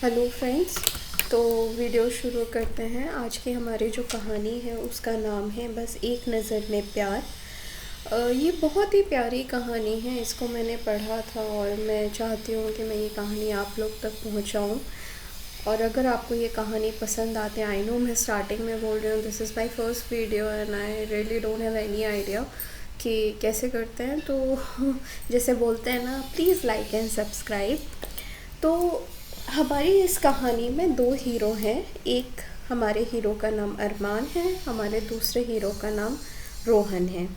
Hello friends. तो video शुरू करते हैं। आज की हमारी जो कहानी है उसका नाम है बस एक नज़र में प्यार। ये बहुत ही प्यारी कहानी है। इसको मैंने पढ़ा था और मैं चाहती हूँ कि मैं ये कहानी आप लोग तक पहुँचाऊँ। और अगर आपको ये कहानी पसंद आते हैं, आई नो मैं स्टार्टिंग में बोल रही हूँ this is my first video and I really don't have any idea कि कैसे करते हैं। तो जैसे बोलते हैं ना, प्लीज़ लाइक एंड सब्सक्राइब। तो हमारी इस कहानी में दो हीरो हैं। एक हमारे हीरो का नाम अरमान है, हमारे दूसरे हीरो का नाम रोहन है।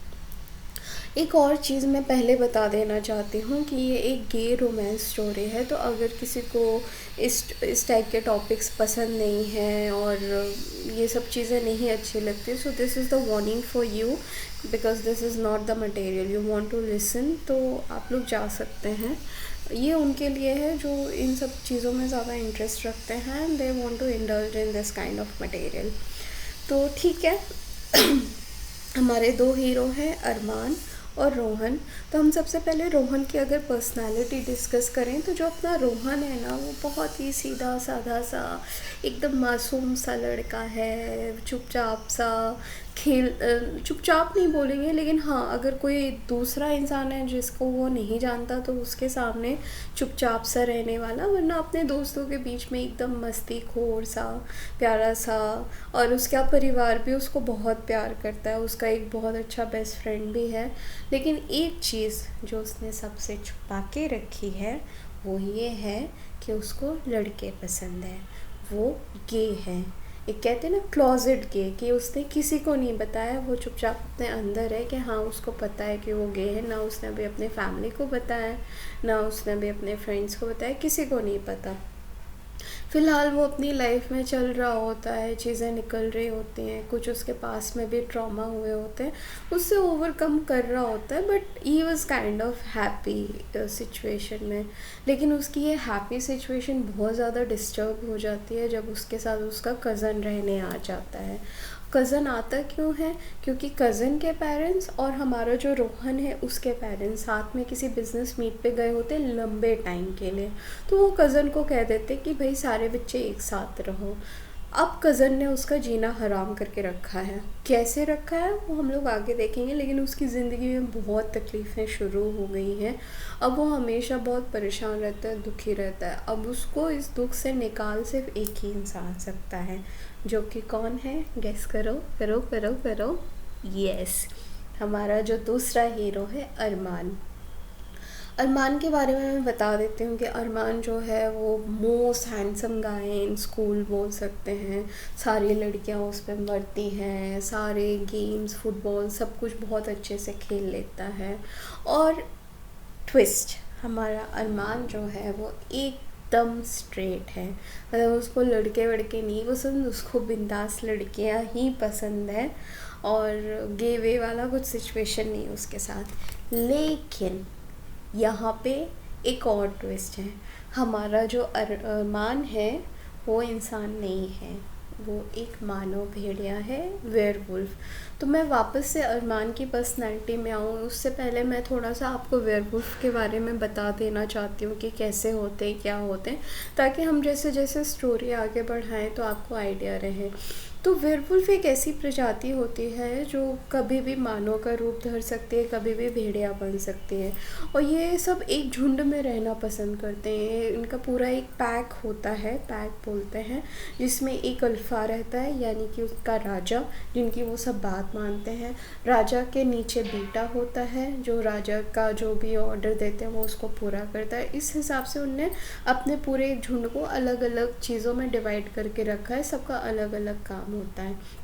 एक और चीज़ मैं पहले बता देना चाहती हूँ कि ये एक गे रोमांस स्टोरी है। तो अगर किसी को इस टाइप के टॉपिक्स पसंद नहीं हैं और ये सब चीज़ें नहीं अच्छी लगती, so this is the warning for you because this is not the material you want to listen. तो आप लोग जा सकते हैं। ये उनके लिए है जो इन सब चीज़ों में ज़्यादा इंटरेस्ट रखते हैं and they want to indulge in this kind of material. तो ठीक है। हमारे दो हीरो हैं, अरमान और रोहन। तो हम सबसे पहले रोहन की अगर पर्सनालिटी डिस्कस करें तो जो अपना रोहन है ना, वो बहुत ही सीधा साधा सा एकदम मासूम सा लड़का है। चुपचाप सा खेल चुपचाप नहीं बोलेंगे, लेकिन हाँ, अगर कोई दूसरा इंसान है जिसको वो नहीं जानता तो उसके सामने चुपचाप सा रहने वाला, वरना अपने दोस्तों के बीच में एकदम मस्तीखोर सा, प्यारा सा। और उसका परिवार भी उसको बहुत प्यार करता है। उसका एक बहुत अच्छा बेस्ट फ्रेंड भी है। लेकिन एक चीज़ जो उसने सबसे छुपा के रखी है वो ये है कि उसको लड़के पसंद है। वो गे है। एक कहते हैं ना क्लोजेट गे, कि उसने किसी को नहीं बताया। वो चुपचाप अपने अंदर है कि हाँ, उसको पता है कि वो गे है। ना उसने अभी अपने फैमिली को बताया, ना उसने अभी अपने फ्रेंड्स को बताया, किसी को नहीं पता। फ़िलहाल वो अपनी लाइफ में चल रहा होता है, चीज़ें निकल रही होती हैं, कुछ उसके पास में भी ट्रॉमा हुए होते हैं, उससे ओवरकम कर रहा होता है। But he was kind of happy situation में। लेकिन उसकी ये हैप्पी सिचुएशन बहुत ज़्यादा डिस्टर्ब हो जाती है जब उसके साथ उसका कज़न रहने आ जाता है। कज़न आता क्यों है? क्योंकि कज़न के पेरेंट्स और हमारा जो रोहन है उसके पेरेंट्स साथ में किसी बिज़नेस मीट पे गए होते हैं लंबे टाइम के लिए। तो वो कज़न को कह देते कि भाई सारे बच्चे एक साथ रहो। अब कज़न ने उसका जीना हराम करके रखा है। कैसे रखा है वो हम लोग आगे देखेंगे, लेकिन उसकी ज़िंदगी में बहुत तकलीफ़ें शुरू हो गई हैं। अब वो हमेशा बहुत परेशान रहता है, दुखी रहता है। अब उसको इस दुख से निकाल सिर्फ एक ही इंसान सकता है, जो कि कौन है? गेस करो करो करो करो। यस, हमारा जो दूसरा हीरो है अरमान। अरमान के बारे में मैं बता देती हूँ कि अरमान जो है वो most handsome guy in school बोल सकते हैं। सारी लड़कियाँ उस पर मरती हैं, सारे गेम्स, फुटबॉल, सब कुछ बहुत अच्छे से खेल लेता है। और ट्विस्ट, हमारा अरमान जो है वो एकदम स्ट्रेट है। मतलब उसको लड़के वड़के नहीं पसंद, उसको बिंदास लड़कियां ही पसंद है। और गे वे वाला कुछ सिचुएशन नहीं उसके साथ। लेकिन यहाँ पे एक और ट्विस्ट है। हमारा जो अरमान है वो इंसान नहीं है, वो एक मानव भेड़िया है, वेयरवुल्फ। तो मैं वापस से अरमान की पर्सनैलिटी में आऊँ उससे पहले मैं थोड़ा सा आपको वेयरवुल्फ के बारे में बता देना चाहती हूँ कि कैसे होते हैं, क्या होते हैं, ताकि हम जैसे जैसे स्टोरी आगे बढ़ाएं तो आपको आइडिया रहे। तो वेयरवुल्फ एक ऐसी प्रजाति होती है जो कभी भी मानव का रूप धर सकती है, कभी भी भेड़िया बन सकती है। और ये सब एक झुंड में रहना पसंद करते हैं। इनका पूरा एक पैक होता है, पैक बोलते हैं, जिसमें एक अल्फ़ा रहता है, यानी कि उसका राजा, जिनकी वो सब बात मानते हैं। राजा के नीचे बीटा होता है, जो राजा का जो भी ऑर्डर देते हैं वो उसको पूरा करता है। इस हिसाब से उनने अपने पूरे एक झुंड को अलग अलग चीज़ों में डिवाइड करके रखा है। सबका अलग अलग काम होता है।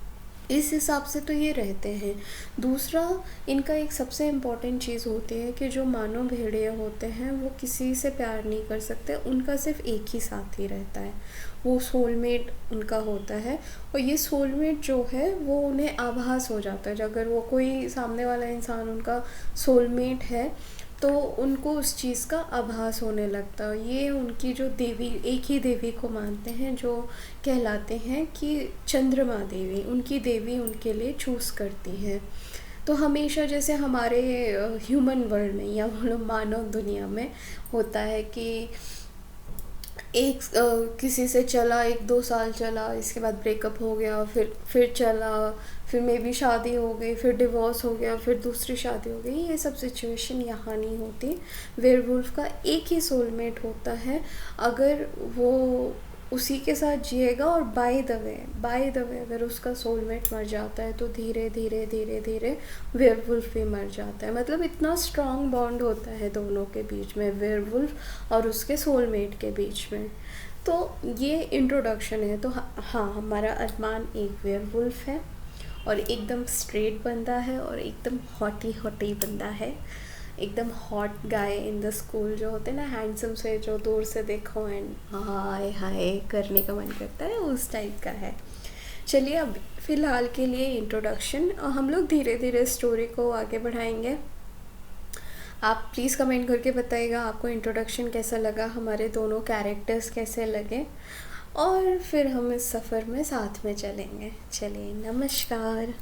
इस हिसाब से तो ये रहते हैं। दूसरा, इनका एक सबसे इम्पॉर्टेंट चीज़ होती है कि जो मानव भेड़िए होते हैं वो किसी से प्यार नहीं कर सकते। उनका सिर्फ एक ही साथी रहता है, वो सोलमेट उनका होता है। और ये सोलमेट जो है वो उन्हें आभास हो जाता है। अगर वो कोई सामने वाला इंसान उनका सोलमेट है तो उनको उस चीज़ का आभास होने लगता है। ये उनकी जो देवी, एक ही देवी को मानते हैं जो कहलाते हैं कि चंद्रमा देवी। उनकी देवी उनके लिए चूज़ करती है। तो हमेशा जैसे हमारे ह्यूमन वर्ल्ड में या बोलो मानव दुनिया में होता है कि किसी से चला, 1-2 साल चला, इसके बाद ब्रेकअप हो गया, फिर चला, फिर मे बी शादी हो गई, फिर डिवोर्स हो गया, फिर दूसरी शादी हो गई। ये सब सिचुएशन यहाँ नहीं होती। वेयरवुल्फ का एक ही सोलमेट होता है। अगर वो उसी के साथ जिएगा, और बाय द वे अगर उसका सोलमेट मर जाता है तो धीरे धीरे धीरे धीरे वेयरवुल्फ भी मर जाता है। मतलब इतना स्ट्रॉन्ग बॉन्ड होता है दोनों के बीच में, वेयरवुल्फ और उसके सोलमेट के बीच में। तो ये इंट्रोडक्शन है। तो हाँ, हमारा अरमान एक वेयरवुल्फ है, और एकदम स्ट्रेट बंदा है, और एकदम हॉटी बंदा है। एकदम hot guy in the school, जो होते हैं ना हैंडसम से, जो दूर से देखो एंड हाय हाय करने का मन करता है, उस टाइप का है। चलिए, अब फ़िलहाल के लिए इंट्रोडक्शन, हम लोग धीरे धीरे स्टोरी को आगे बढ़ाएंगे। आप प्लीज़ कमेंट करके बताइएगा आपको इंट्रोडक्शन कैसा लगा, हमारे दोनों कैरेक्टर्स कैसे लगे, और फिर हम इस सफ़र में साथ में चलेंगे। चलिए, नमस्कार।